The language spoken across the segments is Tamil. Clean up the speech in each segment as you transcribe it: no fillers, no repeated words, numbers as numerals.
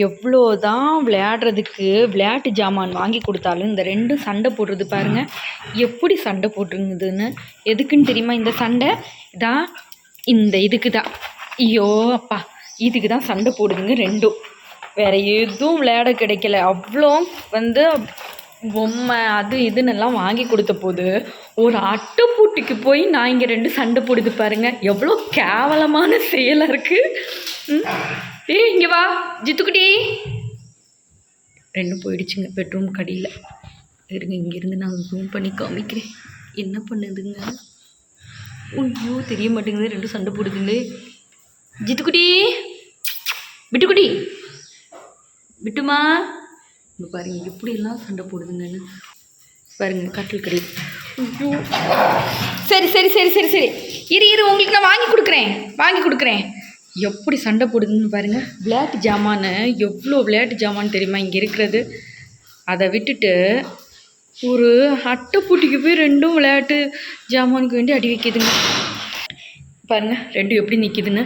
எவ்வளோதான் விளையாடுறதுக்கு விளையாட்டு ஜாமான் வாங்கி கொடுத்தாலும் இந்த ரெண்டும் சண்டை போடுறது பாருங்கள் எப்படி சண்டை போட்டுருங்குதுன்னு. எதுக்குன்னு தெரியுமா இந்த சண்டை? தான் இந்த இதுக்கு தான். ஐயோ அப்பா, இதுக்கு தான் சண்டை போடுதுங்க ரெண்டும். வேறு எதுவும் விளையாட கிடைக்கல. அவ்வளோ பொம்மை அது இதுன்னெல்லாம் வாங்கி கொடுத்த போது ஒரு அட்டைப்பூட்டிக்கு போய் நான் இங்கே ரெண்டு சண்டை போடுது பாருங்கள். எவ்வளோ கேவலமான செயலாக இருக்குது. இங்கே வா ஜித்துக்குட்டி. ரெண்டும் போயிடுச்சுங்க பெட்ரூம் கடியில். இருங்க, இங்கேருந்து நான் ஜூம் பண்ணி காமிக்கிறேன். என்ன பண்ணுதுங்க? ஐயோ தெரிய மாட்டேங்குது, ரெண்டும் சண்டை போடுதுங்களே. ஜித்துக்குட்டி, விட்டுக்குட்டி, விட்டுமா. இங்கே பாருங்கள் எப்படியெல்லாம் சண்டை போடுதுங்கன்னு பாருங்கள் கட்டில் கடி. ஐயோ சரி சரி சரி சரி சரி இரு உங்களுக்கு நான் வாங்கி கொடுக்குறேன். எப்படி சண்டை போடுதுன்னு பாருங்கள். விளையாட்டு ஜாமான் எவ்வளோ விளையாட்டு ஜாமான் தெரியுமா இங்கே இருக்கிறது. அதை விட்டுட்டு ஒரு அட்டைப்பூட்டிக்கு போய் ரெண்டும் விளையாட்டு ஜாமானுக்கு வேண்டி அடி வைக்கிதுங்க. பாருங்கள் ரெண்டும் எப்படி நிற்கிதுன்னு.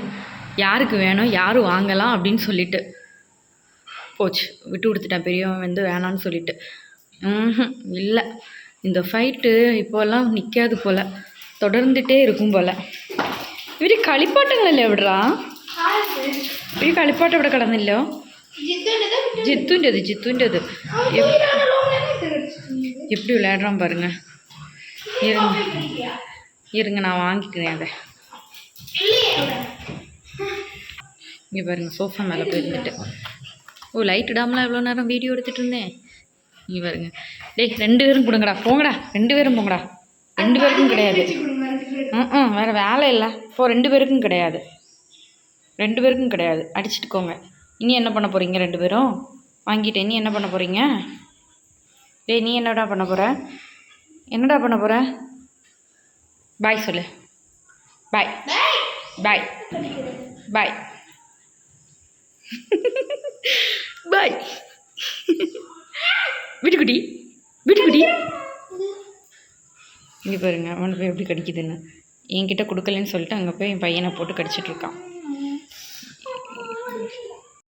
யாருக்கு வேணும், யார் வாங்கலாம் அப்படின்னு சொல்லிட்டு போச்சு. விட்டு கொடுத்துட்டேன் பெரியவன் வேணான்னு சொல்லிட்டு. இல்லை, இந்த ஃபைட்டு இப்போல்லாம் நிற்காது போல், தொடர்ந்துகிட்டே இருக்கும் போல். ഇവര് കളിപ്പാട്ടങ്ങളല്ലേ എവിടാ? ഇവര് കളിപ്പാട്ടം ഇവിടെ കിടന്നില്ലോ. ജിത്തുൻ്റെത് எப்படி விளையாடுறான் பாருங்க. இருங்க நான் வாங்கிக்கிறேன் அதை. இங்கே பாருங்க சோஃபா மேலே போயிருந்துட்டு. ஓ லைட் இடாமலாம் எவ்வளோ நேரம் வீடியோ எடுத்துகிட்டு இருந்தேன். இங்கே பாருங்க. டேய் 2 பேரும் கொடுங்கடா, போங்கடா 2 பேரும் போங்கடா. 2 பேருக்கும் கிடையாது. வேறு வேலை இல்லை. இப்போ 2 பேருக்கும் கிடையாது. 2 பேருக்கும் கிடையாது. அடிச்சுட்டுக்கோங்க. இனி என்ன பண்ண போகிறீங்க 2 பேரும்? வாங்கிட்டேன். நீ என்ன பண்ண போகிறீங்க? டேய் நீ என்னடா பண்ண போகிற? பாய் சொல்லு. பாய் பாய் பாய் பாய். விட்டுக்குட்டி இங்கே பாருங்க அவனை போய் எப்படி கடிக்குதுன்னு. என்கிட்ட கொடுக்கலன்னு சொல்லிட்டு அங்கே போய் என் பையனை போட்டு கடிச்சிட்ருக்கான்.